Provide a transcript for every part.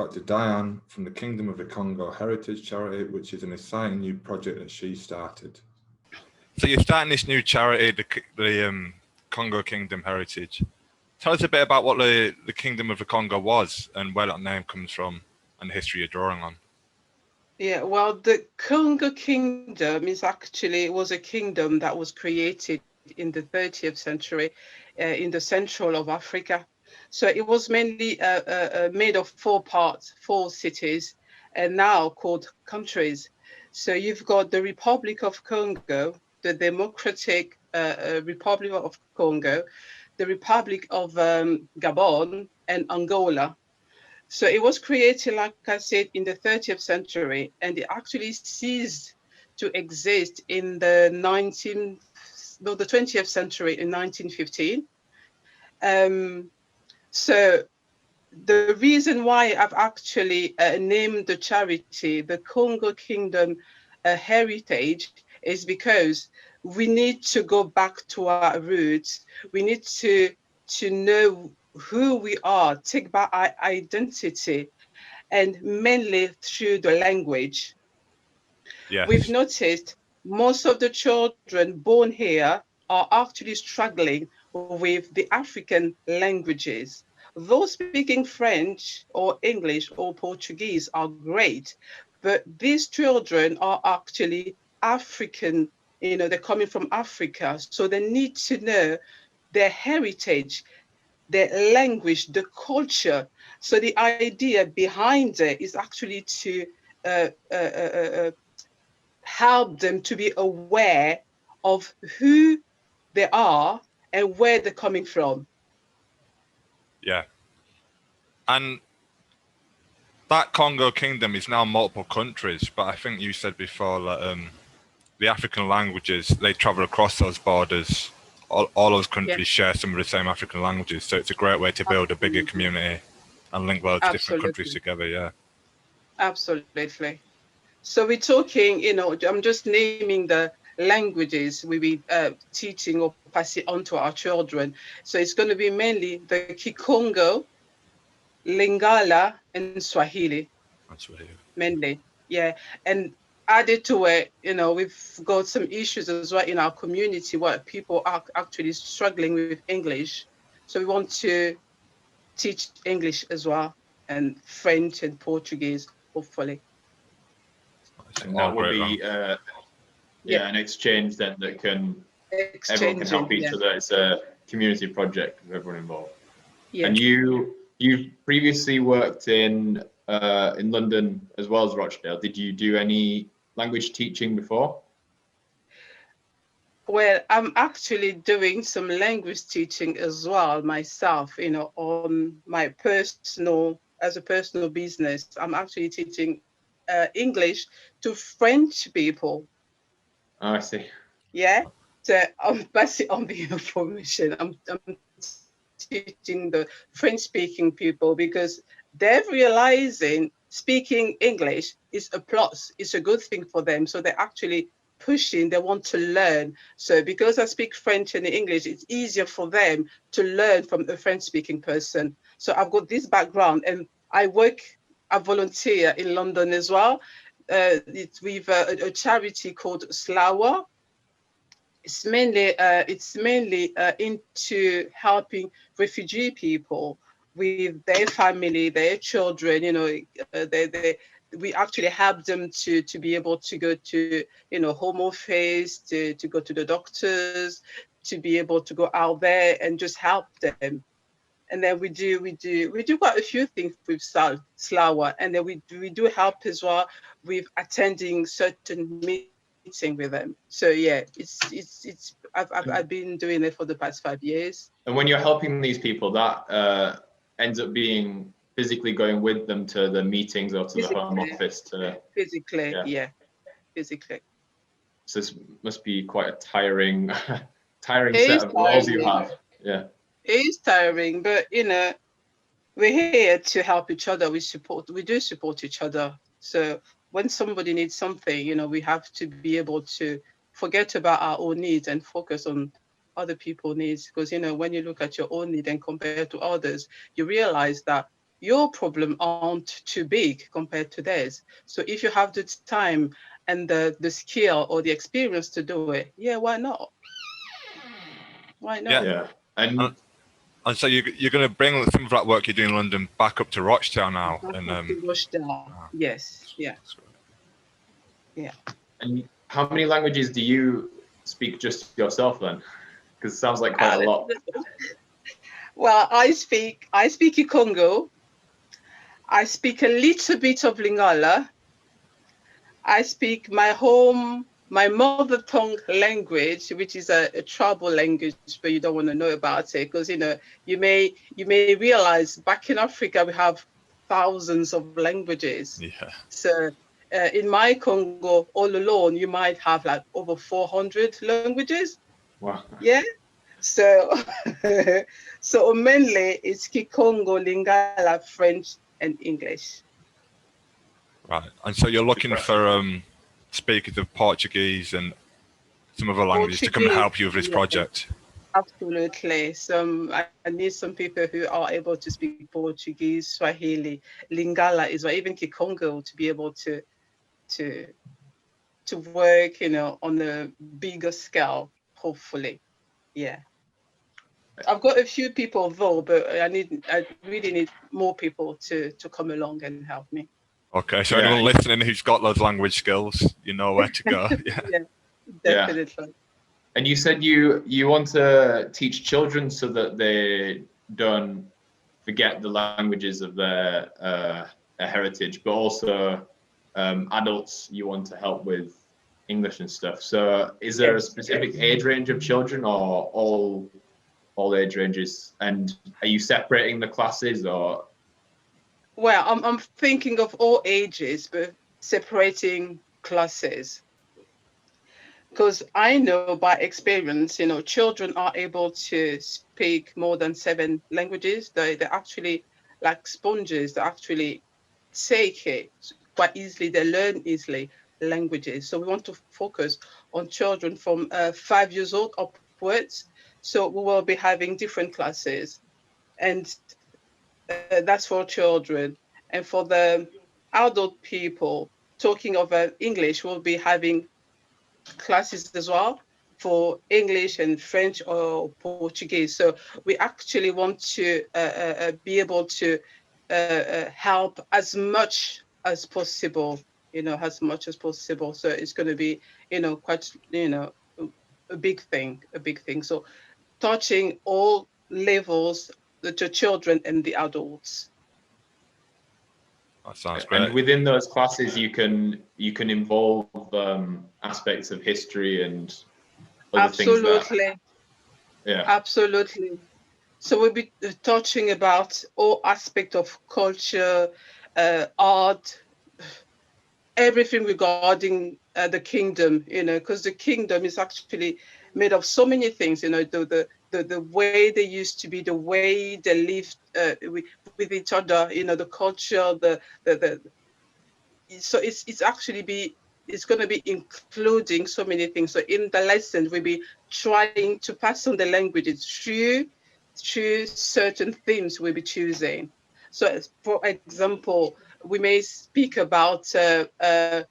talk to Diane from the Kingdom of the Kongo Heritage Charity, which is an exciting new project that she started. So you're starting this new charity, the Kongo Kingdom Heritage. Tell us a bit about what the Kingdom of the Kongo was and where that name comes from and the history you're drawing on. Yeah, well, the Kongo Kingdom was a kingdom that was created in the 30th century in the central of Africa. So it was mainly made of 4 parts, 4 cities, and now called countries. So you've got the Republic of Congo, the Democratic Republic of Congo, the Republic of Gabon, and Angola. So it was created, like I said, in the 30th century, and it actually ceased to exist in the 20th century in 1915. So the reason why I've actually named the charity the Kongo Kingdom Heritage is because we need to go back to our roots. We need to know who we are, take back our identity, and mainly through the language. Yes. We've noticed most of the children born here are actually struggling with the African languages. Those speaking French or English or Portuguese are great, but these children are actually African, they're coming from Africa, so they need to know their heritage, their language, the culture. So the idea behind it is actually to help them to be aware of who they are and where they're coming from. Yeah. And that Kongo Kingdom is now multiple countries, but I think you said before that the African languages, they travel across those borders. All those countries share some of the same African languages, so it's a great way to build a bigger community and link those different countries together, yeah. Absolutely. So we're talking, I'm just naming the languages we be teaching or passing on to our children. So it's going to be mainly the Kikongo, Lingala, and Swahili. Mainly, yeah. And added to it, we've got some issues as well in our community where people are actually struggling with English. So we want to teach English as well, and French and Portuguese, hopefully. And that will be an exchange then that everyone can help each other. It's a community project with everyone involved. Yeah. And you've previously worked in London as well as Rochdale. Did you do any language teaching before? Well, I'm actually doing some language teaching as well myself, on my personal business. I'm actually teaching English to French people. Oh, I see. Yeah. So I'm passing on the information. I'm teaching the French-speaking people because they're realizing speaking English is a plus. It's a good thing for them. So they're actually pushing, they want to learn. So because I speak French and English, it's easier for them to learn from a French-speaking person. So I've got this background, and I volunteer in London as well. It's with a charity called Slower. It's mainly into helping refugee people with their family, their children. We actually help them to be able to go to home office, to go to the doctors, to be able to go out there and just help them. And then we do quite a few things with Slower, and then we do help as well with attending certain meeting with them. So yeah, I've been doing it for the past 5 years. And when you're helping these people, that ends up being physically going with them to the meetings or to the home office physically. Physically. So this must be quite a tiring set of roles you have. Yeah. It is tiring, but we're here to help each other. We do support each other. So when somebody needs something, we have to be able to forget about our own needs and focus on other people's needs. Because, when you look at your own need and compare to others, you realize that your problem aren't too big compared to theirs. So if you have the time and the skill or the experience to do it, yeah, why not? Why not? Yeah. And so you're going to bring some of that work you do in London back up to Rochdale now? To Rochdale. Yes. Yeah. Yeah. And how many languages do you speak just yourself then? Because it sounds like quite a lot. Well, I speak Kikongo. I speak a little bit of Lingala. I speak my mother tongue language, which is a tribal language, but you don't want to know about it because you may realize back in Africa we have thousands of languages. Yeah. So in my Congo all alone, you might have like over 400 languages. Wow. Yeah. So so mainly it's Kikongo, Lingala, French, and English. Right. And so you're looking for speakers of Portuguese and some other languages to come and help you with this project. Absolutely. I need some people who are able to speak Portuguese, Swahili, Lingala as well, even Kikongo, to be able to work, on a bigger scale, hopefully. Yeah. I've got a few people though, but I really need more people to come along and help me. Okay, so anyone listening who's got those language skills, you know where to go. Yeah, definitely. Yeah. And you said you want to teach children so that they don't forget the languages of their heritage, but also adults you want to help with English and stuff. So is there a specific age range of children or all age ranges? And are you separating the classes or? Well, I'm thinking of all ages, but separating classes. Because I know by experience, children are able to speak more than 7 languages. They're actually like sponges. They actually take it quite easily. They learn easily languages. So we want to focus on children from 5 years old upwards. So we will be having different classes. And that's for children. And for the adult people, talking of English, we'll be having classes as well for English and French or Portuguese. So we actually want to be able to help as much as possible, as much as possible. So it's going to be, quite, a big thing. So touching all levels, the children and the adults. That sounds great. And within those classes, you can involve aspects of history and other things. Absolutely. So we'll be touching about all aspects of culture, art, everything regarding the kingdom. Because the kingdom is actually made of so many things. The way they used to be, the way they lived with each other, the culture, so it's going to be including so many things. So in the lesson, we'll be trying to pass on the languages through certain themes we'll be choosing. So for example, we may speak about the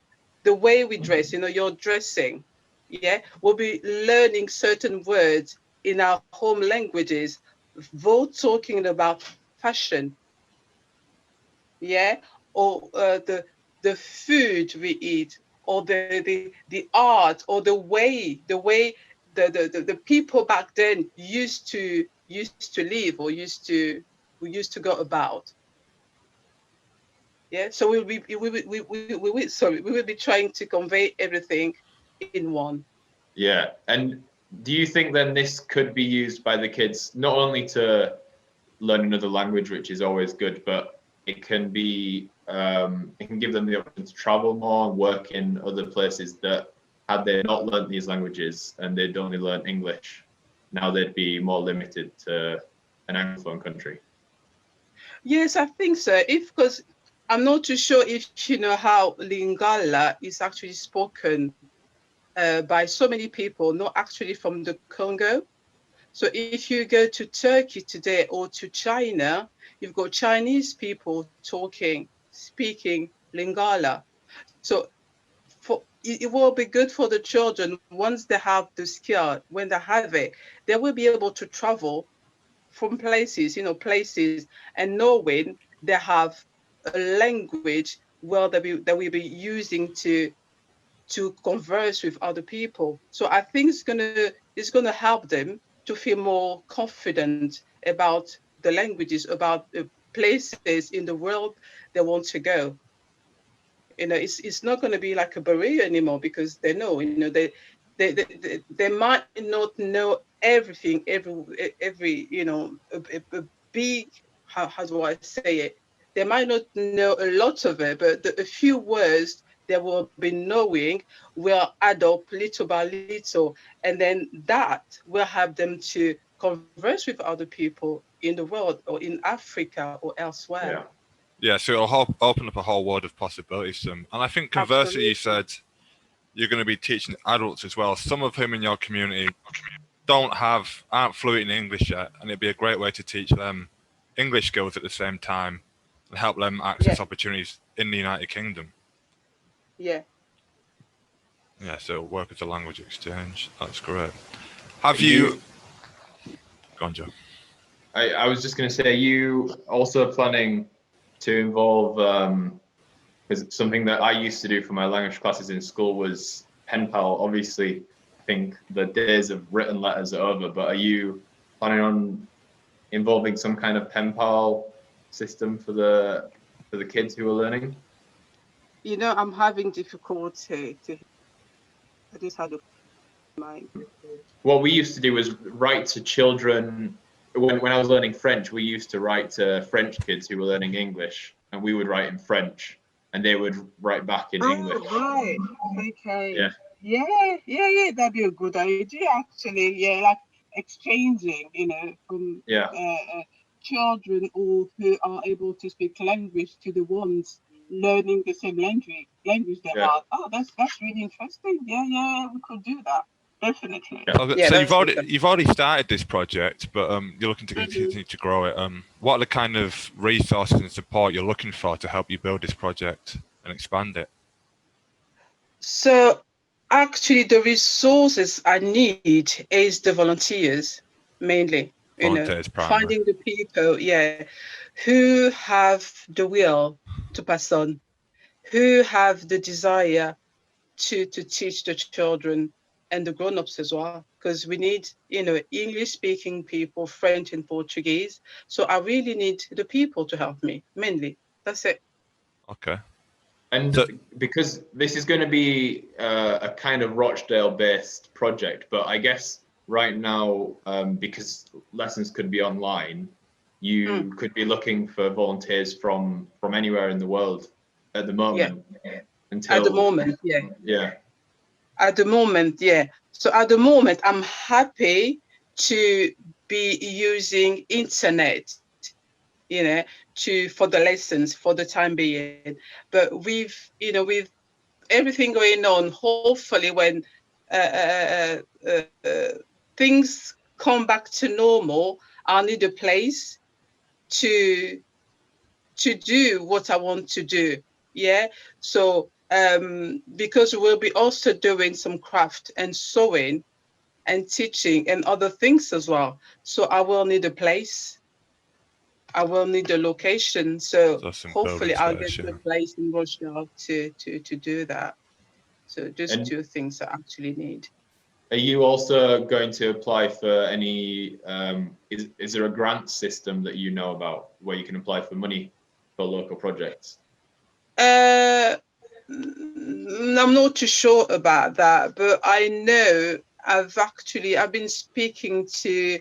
way we dress, your dressing. Yeah, we'll be learning certain words in our home languages, both talking about fashion, yeah, or the food we eat, or the art, or the way the people back then used to live or used to go about. Yeah, so we will be trying to convey everything in one. Yeah, and do you think then this could be used by the kids not only to learn another language, which is always good, but it can be it can give them the option to travel more, work in other places that had they not learned these languages and they'd only learned English, now they'd be more limited to an Anglophone country? Yes, I think so. Because I'm not too sure if you know how Lingala is actually spoken by so many people, not actually from the Congo. So if you go to Turkey today or to China, you've got Chinese people speaking Lingala. So it will be good for the children once they have the skill. When they have it, they will be able to travel from places, and knowing they have a language that will be using to converse with other people. So I think it's gonna help them to feel more confident about the languages, about the places in the world they want to go. It's not going to be like a barrier anymore, because they know, they might not know everything, every a big, how do I say it? They might not know a lot of it, but a few words they will be knowing will add up little by little, and then that will help them to converse with other people in the world or in Africa or elsewhere. Yeah. Yeah, so it'll open up a whole world of possibilities to them. And I think conversely, you said you're going to be teaching adults as well, some of whom in your community aren't fluent in English yet, and it'd be a great way to teach them English skills at the same time and help them access opportunities in the United Kingdom. Yeah. Yeah, so it'll work as a language exchange. That's great. Have you... Go on, Joe. I was just going to say, are you also planning to involve, because something that I used to do for my language classes in school was Penpal. Obviously, I think the days of written letters are over, but are you planning on involving some kind of Penpal system for the kids who are learning? I'm having difficulty I just had a mind. What we used to do was write to children. When I was learning French, we used to write to French kids who were learning English, and we would write in French, and they would write back in English. Right. Okay. Yeah. Yeah. That'd be a good idea, actually. Yeah, like exchanging, from children who are able to speak language to the ones learning the same language they are. Oh, that's really interesting. Yeah, we could do that. Definitely. Yeah, so you've already started this project, but you're looking to continue to grow it. What are the kind of resources and support you're looking for to help you build this project and expand it? So actually, the resources I need is the volunteers, mainly. Volunteers, finding the people, who have the will to pass on, who have the desire to teach the children and the grown-ups as well, because we need, English-speaking people, French and Portuguese. So I really need the people to help me, mainly. That's it. Okay. And because this is going to be a kind of Rochdale-based project, but I guess right now, because lessons could be online, you could be looking for volunteers from anywhere in the world at the moment. At the moment, Yeah. At the moment, So at the moment, I'm happy to be using internet, for the lessons for the time being. But with everything going on, hopefully when things come back to normal, I need a place to do what I want to do. Yeah. So because we'll be also doing some craft and sewing and teaching and other things as well. So I will need a place. I will need a location. So hopefully I'll get a place in Rochdale to do that. So just 2 things I actually need. Are you also going to apply for any, is there a grant system that you know about where you can apply for money for local projects? I'm not too sure about that, but I know I've been speaking to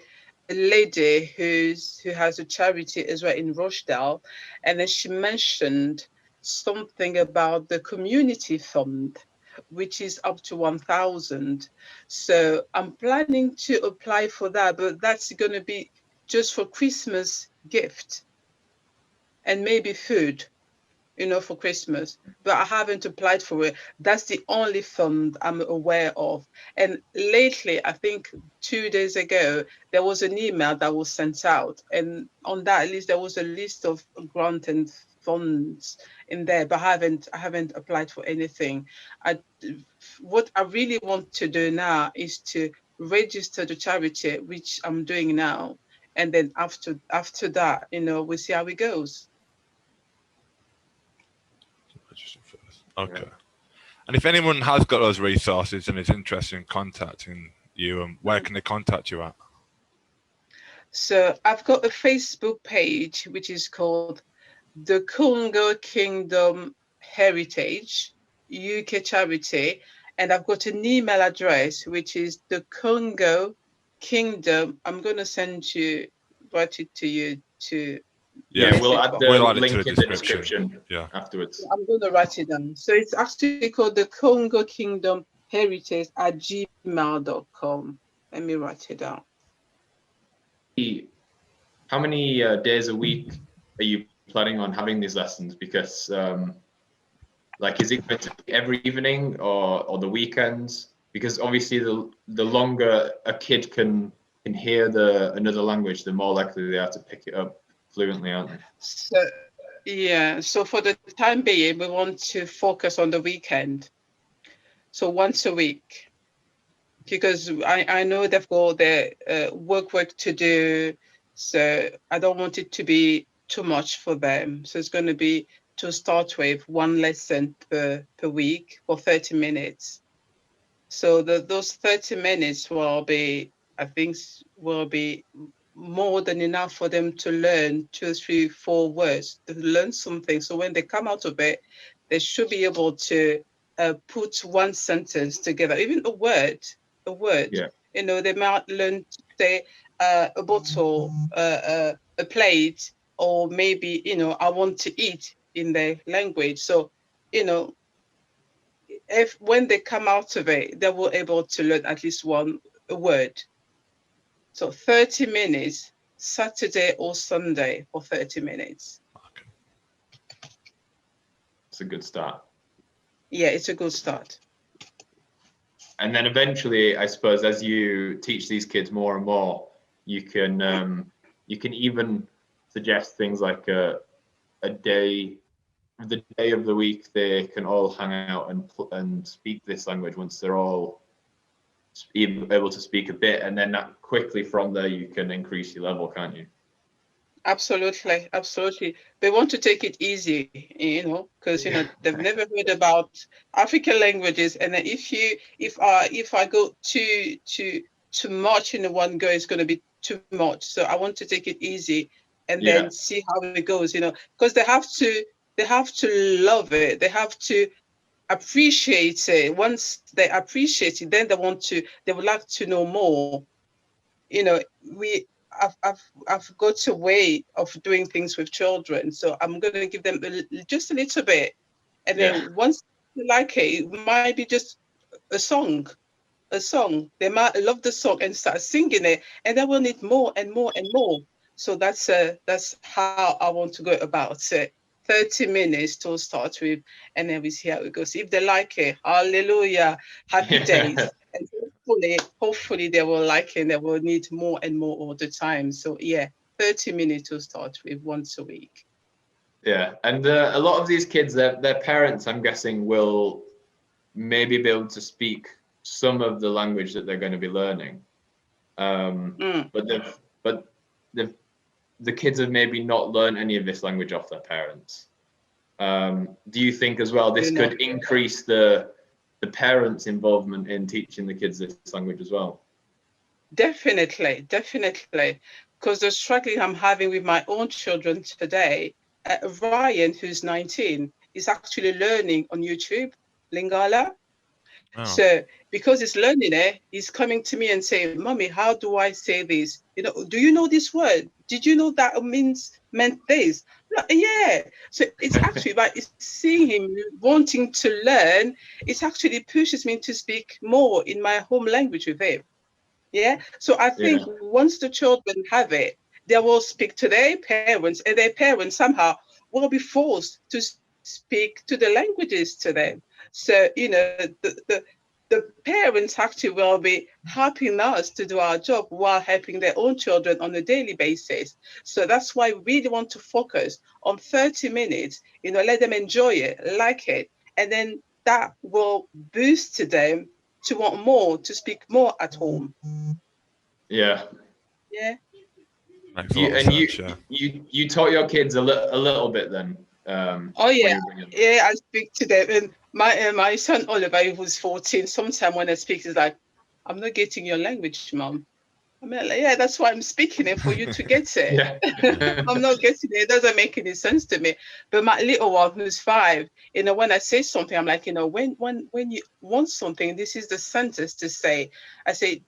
a lady who has a charity as well in Rochdale, and then she mentioned something about the community fund, which is up to 1,000. So I'm planning to apply for that, but that's going to be just for Christmas gift and maybe food. for Christmas, but I haven't applied for it. That's the only fund I'm aware of. And lately, I think 2 days ago, there was an email that was sent out, and on that list there was a list of grant and funds in there, but I haven't applied for anything. What I really want to do now is to register the charity, which I'm doing now, and then after that, we'll see how it goes. Okay. Yeah. And if anyone has got those resources and is interested in contacting you, where can they contact you at? So I've got a Facebook page which is called the Kongo Kingdom Heritage UK Charity, and I've got an email address which is the Kongo Kingdom. I'm going to write it to you to. Yeah, we'll add the link in the description afterwards. I'm going to write it down. So it's actually called the Kongo Kingdom Heritage at gmail.com. Let me write it down. How many days a week are you planning on having these lessons? Because is it going to be every evening or the weekends? Because obviously the longer a kid can hear another language, the more likely they are to pick it up fluently, aren't they? So for the time being, we want to focus on the weekend. So once a week, because I know they've got their work to do. So I don't want it to be too much for them. So it's going to be, to start with, one lesson per week for 30 minutes. So those 30 minutes will be more than enough for them to learn 2, 3, 4 words, to learn something. So when they come out of it, they should be able to put one sentence together, even a word. Yeah. They might learn to say a bottle, a plate, or maybe, I want to eat in their language. So, when they come out of it, they will able to learn at least one word. So 30 minutes, Saturday or Sunday for 30 minutes. Okay. It's a good start. Yeah, it's a good start. And then eventually, I suppose, as you teach these kids more and more, you can even suggest things like the day of the week they can all hang out and speak this language once they're all able to speak a bit, and then that quickly from there you can increase your level, can't you? Absolutely. They want to take it easy, because they've never heard about African languages, and then if I go too much in one go, it's going to be too much. So I want to take it easy and then see how it goes, because they have to love it. They have to appreciate it. Once they appreciate it, then they would like to know more. I've got a way of doing things with children, so I'm going to give them just a little bit, and then once they like it, it might be just a song. They might love the song and start singing it, and they will need more and more and more. So that's how I want to go about it. 30 minutes to start with, and then we see how it goes. If they like it, hallelujah, happy days. And hopefully they will like it and they will need more and more all the time. So 30 minutes to start with once a week. Yeah, and a lot of these kids, their parents, I'm guessing, will maybe be able to speak some of the language that they're going to be learning. But the kids have maybe not learned any of this language off their parents. Do you think as well this could increase the parents' involvement in teaching the kids this language as well? Definitely. Because the struggling I'm having with my own children today, Ryan, who's 19, is actually learning on YouTube, Lingala. Oh. So because he's learning it, he's coming to me and saying, "Mommy, how do I say this? Do you know this word? Did you know that meant this?" Like, yeah. So it's actually like seeing him wanting to learn. It actually pushes me to speak more in my home language with him. Yeah. So I think once the children have it, they will speak to their parents, and their parents somehow will be forced to speak to the languages to them. So, the parents actually will be helping us to do our job while helping their own children on a daily basis. So that's why we really want to focus on 30 minutes, let them enjoy it, like it, and then that will boost them to want more, to speak more at home. Yeah. Yeah. You taught your kids a little bit then. Oh yeah, yeah. I speak to them, and my son Oliver, who's 14. Sometimes when I speak, he's like, "I'm not getting your language, Mom." I mean, like, yeah, that's why I'm speaking it for you to get it. Yeah. I'm not getting it. It doesn't make any sense to me. But my little one, who's 5, when I say something, I'm like, when you want something, this is the sentence to say. I say,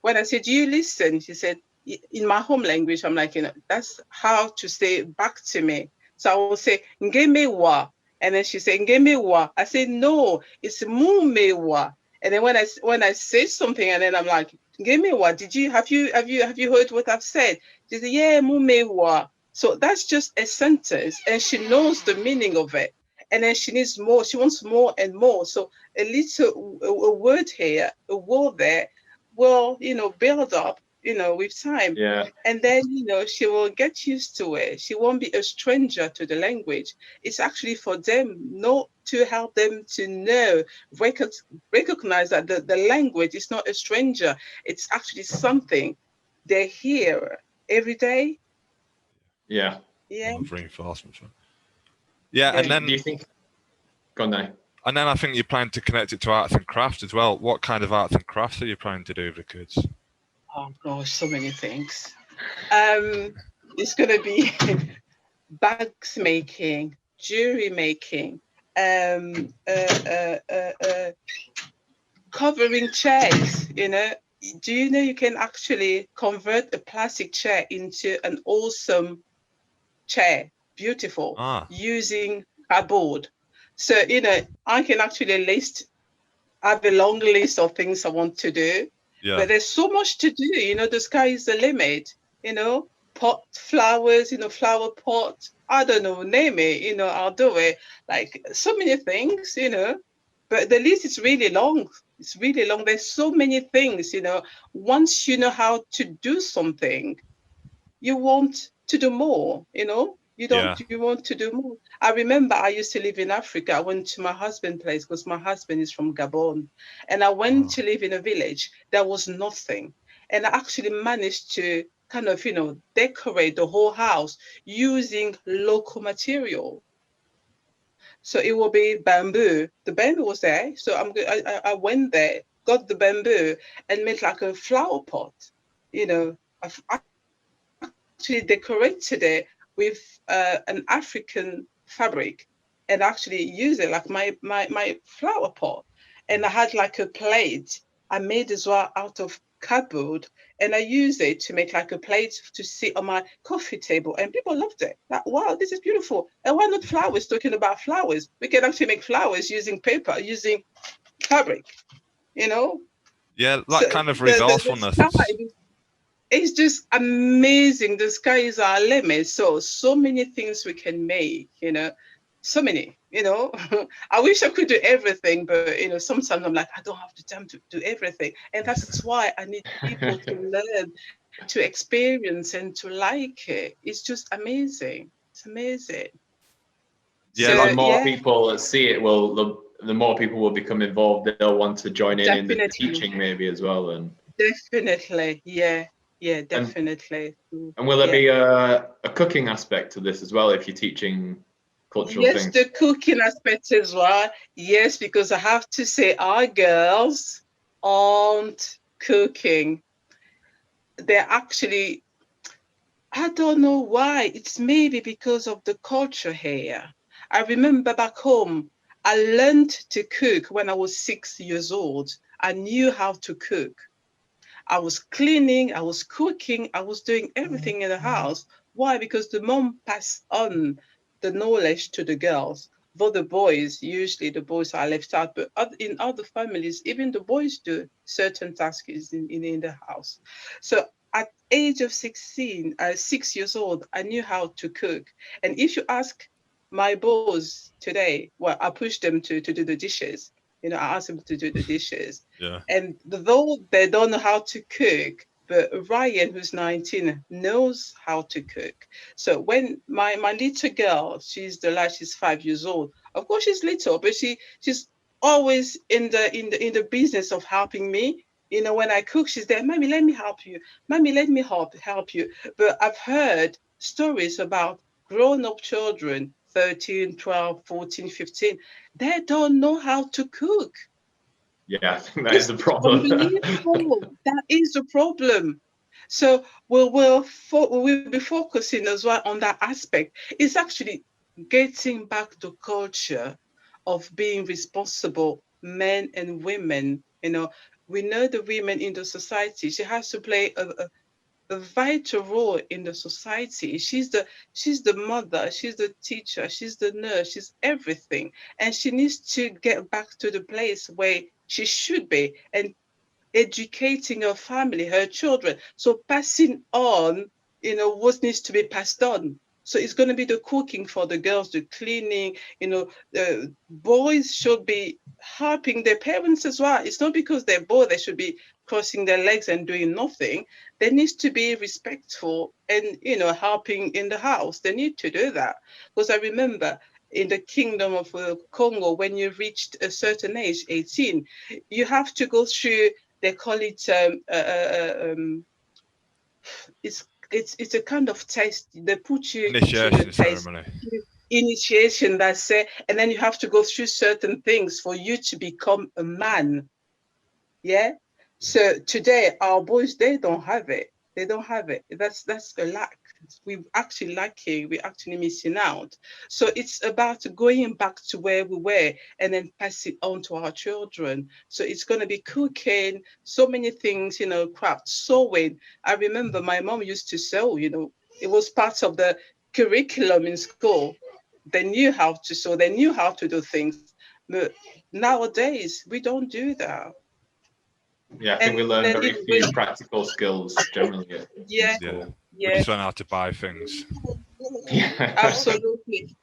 when I say, do you listen? She said, in my home language, I'm like, that's how to say back to me. So I will say, Ngemewa. And then she said, Ngemewa. I say, no, it's Mumewa. And then when I say something, and then I'm like, Ngemewa, have you heard what I've said? She said, yeah, Mumewa. So that's just a sentence, and she knows the meaning of it. And then she needs more. She wants more and more. So a little a word here, a word there, will build up with time. Yeah. And then she will get used to it. She won't be a stranger to the language. It's actually for them, not to help them to know, recognize that the language is not a stranger. It's actually something they hear every day. Yeah. Yeah. Reinforcement. Yeah, and then do you think? Go on, Diane. And then I think you're planning to connect it to arts and crafts as well. What kind of arts and crafts are you planning to do with the kids? Oh gosh, so many things. It's going to be bags making, jewelry making, covering chairs. Do you know you can actually convert a plastic chair into an awesome chair, beautiful, using cardboard? So I can actually have a long list of things I want to do. Yeah. But there's so much to do. The sky is the limit. Pot flowers, flower pot. I don't know, name it. I'll do it. Like so many things. But the list is really long. It's really long. There's so many things. Once you know how to do something, you want to do more. You want to do more. I remember I used to live in Africa. I went to my husband's place because my husband is from Gabon. And I went to live in a village. There was nothing. And I actually managed to kind of, decorate the whole house using local material. So it will be bamboo. The bamboo was there. So I went there, got the bamboo and made like a flower pot. I've actually decorated it with an African fabric and actually use it like my flower pot. And I had like a plate I made as well out of cardboard, and I used it to make like a plate to sit on my coffee table, and people loved it. Like, wow, this is beautiful. And why not flowers? Talking about flowers, we can actually make flowers using paper, using fabric, Yeah, that kind of resourcefulness. It's just amazing. The sky is our limit. So many things we can make, so many, I wish I could do everything, but, sometimes I'm like, I don't have the time to do everything. And that's why I need people to learn, to experience and to like it. It's just amazing. It's amazing. Yeah, so, the more people see it, the more people will become involved. They'll want to join in the teaching maybe as well. And definitely, yeah. Yeah, definitely. And will there be a cooking aspect to this as well if you're teaching cultural things? Yes, the cooking aspect as well. Yes, because I have to say our girls aren't cooking. They're actually, I don't know why. It's maybe because of the culture here. I remember back home, I learned to cook when I was 6 years old. I knew how to cook. I was cleaning, I was cooking, I was doing everything in the house. Why? Because the mom passed on the knowledge to the girls. Though usually the boys are left out, but in other families, even the boys do certain tasks in the house. So at age of 6 years old, I knew how to cook. And if you ask my boys today, well, I push them to do the dishes. You know, I ask them to do the dishes. Yeah. And though they don't know how to cook, but Ryan, who's 19, knows how to cook. So when my little girl, she's 5 years old. Of course, she's little, but she's always in the business of helping me. You know, when I cook, she's there, Mommy, let me help you. Mommy, let me help you. But I've heard stories about grown-up children, 13, 12, 14, 15, they don't know how to cook. Yeah, I think that is the problem. Unbelievable. That is the problem. So we'll be focusing as well on that aspect. It's actually getting back the culture of being responsible men and women. You know, we know the women in the society. She has to play a vital role in the society. She's the mother, she's the teacher, she's the nurse, she's everything. And she needs to get back to the place where she should be and educating her family, her children. So passing on, you know, what needs to be passed on. So it's going to be the cooking for the girls, the cleaning, you know, boys should be helping their parents as well. It's not because they're bored, they should be crossing their legs and doing nothing. They need to be respectful and, you know, helping in the house. They need to do that. Because I remember in the Kingdom of Kongo, when you reached a certain age, 18, you have to go through, they call it it's a kind of test. They put you Initiation ceremony. Initiation, that's it. And then you have to go through certain things for you to become a man. Yeah. So today our boys, they don't have it. They don't have it. That's a lack. We're actually lacking. We're actually missing out. So it's about going back to where we were and then pass it on to our children. So it's going to be cooking, so many things, you know, craft, sewing. I remember my mom used to sew, you know, it was part of the curriculum in school. They knew how to sew, they knew how to do things. But nowadays, we don't do that. Yeah, I think we learn very few practical skills generally at Yeah. school. We just learn how to buy things. Yeah. Absolutely.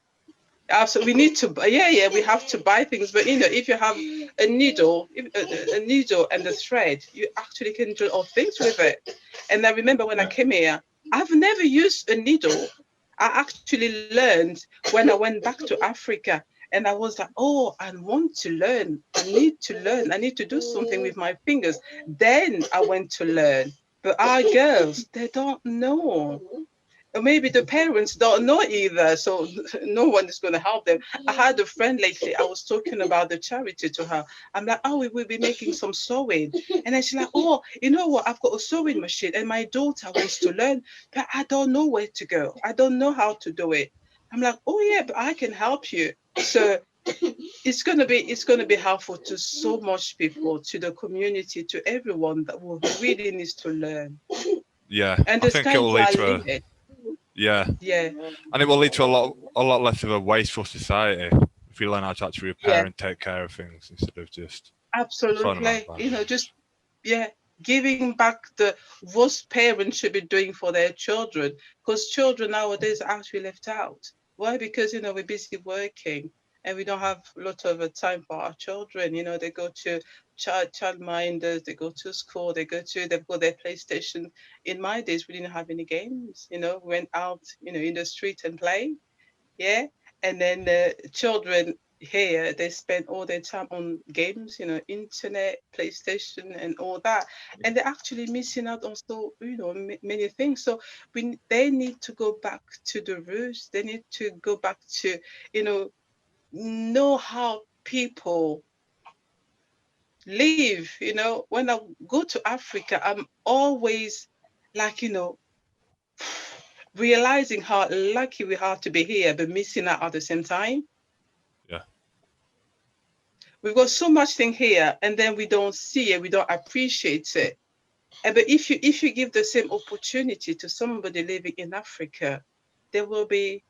Absolutely. We need to, we have to buy things. But, you know, if you have a needle, a needle and a thread, you actually can do all things with it. And I remember when I came here, I've never used a needle. I actually learned when I went back to Africa. And I was like, oh, I want to learn. I need to learn. I need to do something with my fingers. Then I went to learn. But our girls, they don't know. Or maybe the parents don't know either. So no one is going to help them. I had a friend lately. I was talking about the charity to her. I'm like, oh, we will be making some sewing. And then she's like, oh, you know what? I've got a sewing machine and my daughter wants to learn, but I don't know where to go. I don't know how to do it. I'm like, oh yeah, but I can help you. So it's gonna be helpful to so much people, to the community, to everyone that will really needs to learn. Yeah, And I think it will lead to a yeah, and it will lead to a lot less of a wasteful society if we learn how to actually repair and take care of things instead of just absolutely, you know, just giving back the what parents should be doing for their children, because children nowadays are actually left out. Why? Because, you know, we're busy working and we don't have a lot of time for our children. You know, they go to childminders, they go to school, they've got their PlayStation. In my days, we didn't have any games. You know, we went out, you know, in the street and play. Yeah. And then the children here, they spend all their time on games, you know, internet, PlayStation and all that. And they're actually missing out on so, you know, many things. So they need to go back to the roots. They need to go back to, you know how people live. You know, when I go to Africa, I'm always like, you know, realizing how lucky we are to be here, but missing out at the same time. Yeah. We've got so much thing here, and then we don't see it, we don't appreciate it. But if you give the same opportunity to somebody living in Africa, they will be,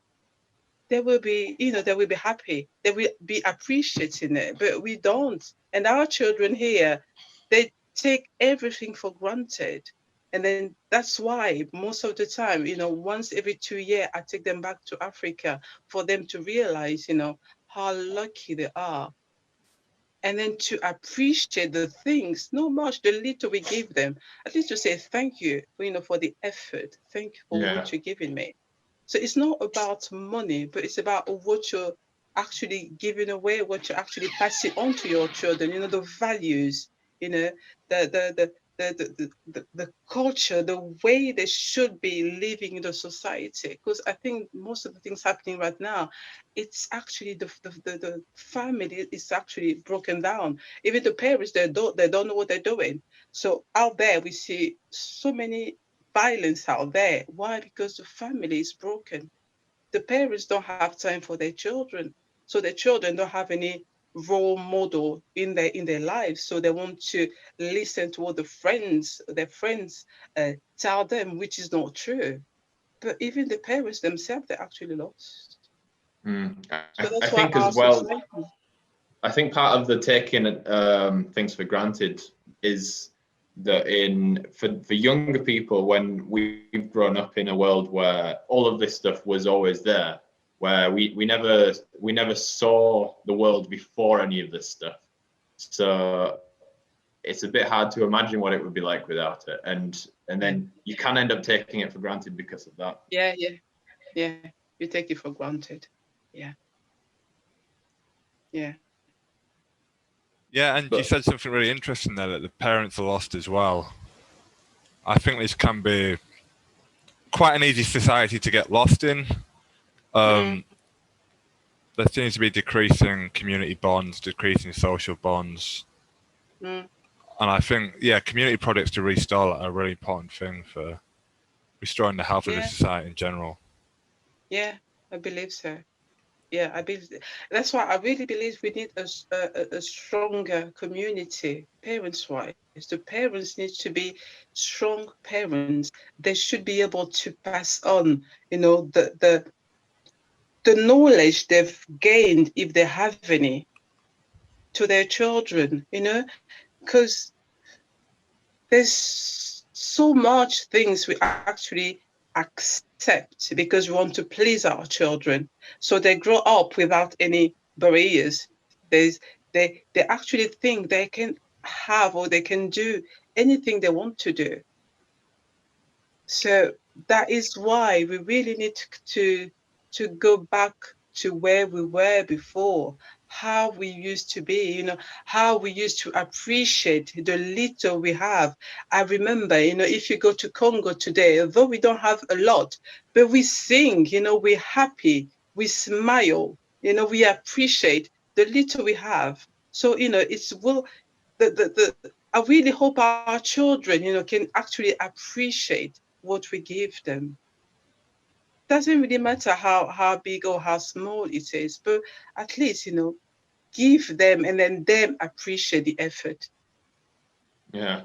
you know, they will be happy. They will be appreciating it, but we don't. And our children here, they take everything for granted. And then that's why most of the time, once every 2 years, I take them back to Africa for them to realize, how lucky they are. And then to appreciate the things, no much, the little we give them, at least to say thank you, for the effort. Thank you for what you're giving me. So it's not about money, but it's about what you're actually giving away, what you're actually passing on to your children, the values, the culture, the way they should be living in the society. Because I think most of the things happening right now, it's actually the family is actually broken down. Even the parents, they don't know what they're doing. So out there we see so many violence out there. Why? Because the family is broken. The parents don't have time for their children. So their children don't have any role model in their lives. So they want to listen to what their friends tell them, which is not true. But even the parents themselves, they're actually lost. I think as well, I think part of the taking things for granted is that for younger people, when we've grown up in a world where all of this stuff was always there, where we never saw the world before any of this stuff. So it's a bit hard to imagine what it would be like without it, and then you can end up taking it for granted because of that. Yeah, you take it for granted. Yeah. Yeah, and you said something really interesting there, that the parents are lost as well. I think this can be quite an easy society to get lost in. There seems to be decreasing community bonds, decreasing social bonds. And I think, community projects to restore are a really important thing for restoring the health of the society in general. Yeah, I believe so. Yeah, I believe that's why I really believe we need a stronger community, parents-wise. The parents need to be strong parents. They should be able to pass on, the knowledge they've gained, if they have any, to their children, because there's so much things we actually accept because we want to please our children. So they grow up without any barriers. They actually think they can have or they can do anything they want to do. So that is why we really need to go back to where we were before, how we used to be, how we used to appreciate the little we have. I remember, if you go to Congo today, although we don't have a lot, but we sing, we're happy, we smile, we appreciate the little we have. So, I really hope our children, can actually appreciate what we give them. Doesn't really matter how big or how small it is, but at least, give them and then them appreciate the effort. Yeah.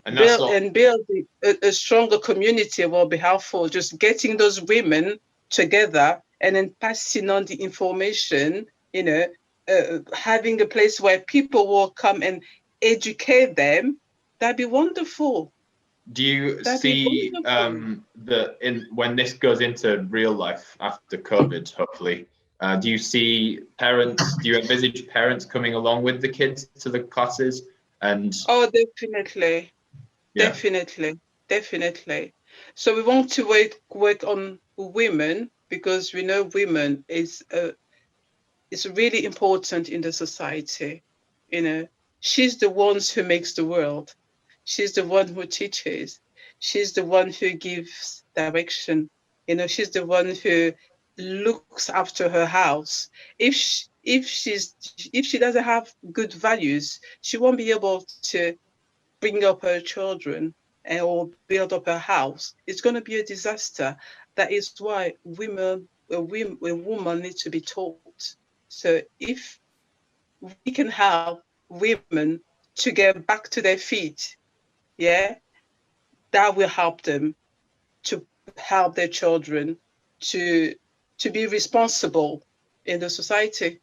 And build a stronger community will be helpful. Just getting those women together and then passing on the information, having a place where people will come and educate them, that'd be wonderful. Do you see when this goes into real life after COVID, hopefully, do you see parents, do you envisage parents coming along with the kids to the classes? Oh, definitely. Yeah. Definitely. So we want to work on women because we know women is really important in the society. She's the one who makes the world. She's the one who teaches. She's the one who gives direction. She's the one who looks after her house. If she doesn't have good values, she won't be able to bring up her children or build up her house. It's going to be a disaster. That is why a woman needs to be taught. So if we can help women to get back to their feet, that will help them to help their children to be responsible in the society.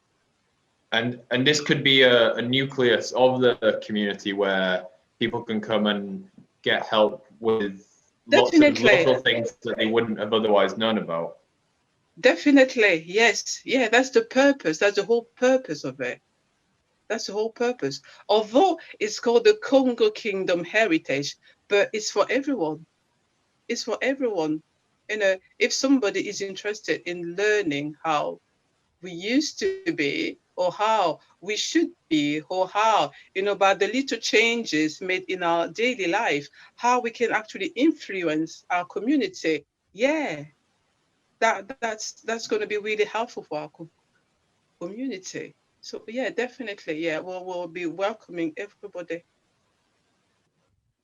And this could be a nucleus of the community where people can come and get help with lots of local things that they wouldn't have otherwise known about. Definitely, yes. Yeah, that's the purpose. That's the whole purpose of it. That's the whole purpose. Although it's called the Kongo Kingdom Heritage, but it's for everyone. It's for everyone. You know, if somebody is interested in learning how we used to be, or how we should be, or how, you know, by the little changes made in our daily life, how we can actually influence our community. Yeah, that's going to be really helpful for our community. So yeah, definitely, yeah, we'll be welcoming everybody.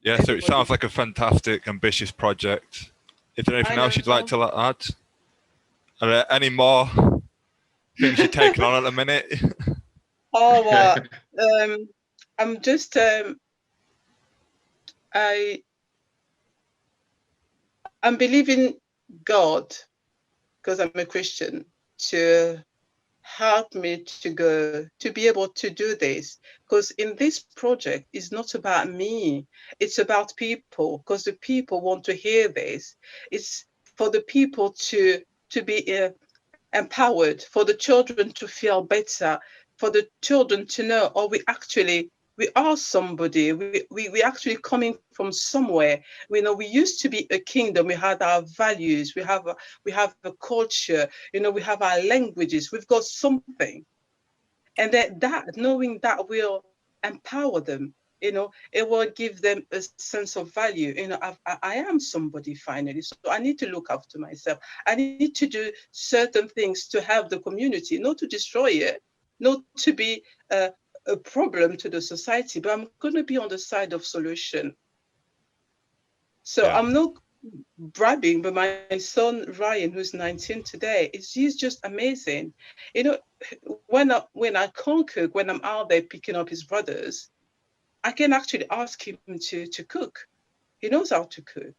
Yeah, so it sounds like a fantastic, ambitious project. Is there anything else you'd like to add? Are there any more things you're taking on at the minute? Oh, I'm just I'm believing God, because I'm a Christian, to help me to be able to do this. Because in this project, it's not about me, it's about people, because the people want to hear this. It's for the people to be empowered, for the children to feel better, for the children to know, oh, we are somebody. We actually coming from somewhere. We know we used to be a kingdom. We had our values. We have a culture. You know, we have our languages. We've got something, and that knowing that will empower them. You know, it will give them a sense of value. You know, I am somebody finally, so I need to look after myself. I need to do certain things to help the community, not to destroy it, not to be a problem to the society, but I'm going to be on the side of solution. So yeah. I'm not bragging, but my son Ryan, who's 19 today, he's just amazing. You know, when I can't cook, when I'm out there picking up his brothers, I can actually ask him to cook. He knows how to cook.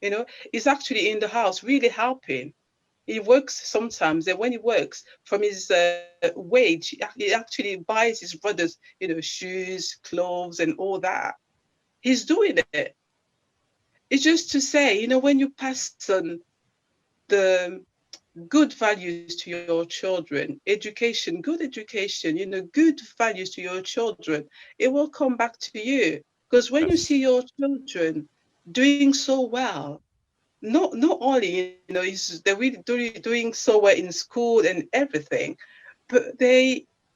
You know, he's actually in the house really helping. He works sometimes, and when he works from his wage, he actually buys his brothers, you know, shoes, clothes, and all that. He's doing it. It's just to say, you know, when you pass on the good values to your children, good education, you know, good values to your children, it will come back to you. Because when you see your children doing so well, not only, you know, they're really doing so well in school and everything, but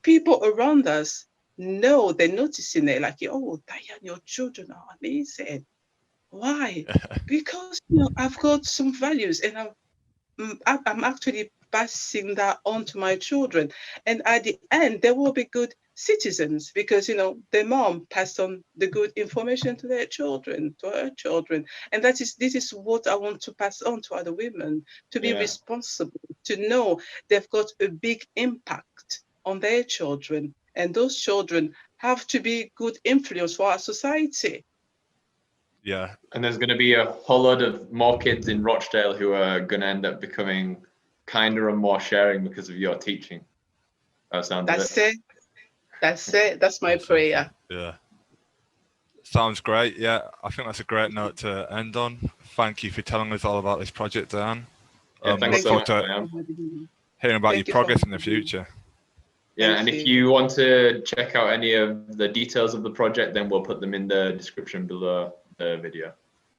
people around us know, they're noticing it, like, oh, Diane, your children are amazing. Why? Because, you know, I've got some values, and I'm actually passing that on to my children. And at the end, they will be good citizens because, you know, their mom passed on the good information to their children, to her children. And this is what I want to pass on to other women, to be responsible, to know they've got a big impact on their children. And those children have to be good influence for our society. Yeah. And there's going to be a whole lot of more kids in Rochdale who are going to end up becoming kinder and more sharing because of your teaching. That's it. That's it. That's my prayer. Yeah. Sounds great. Yeah, I think that's a great note to end on. Thank you for telling us all about this project, Diane. Thanks so much, Diane. Hearing about your progress in the future. Yeah, and if you want to check out any of the details of the project, then we'll put them in the description below the video.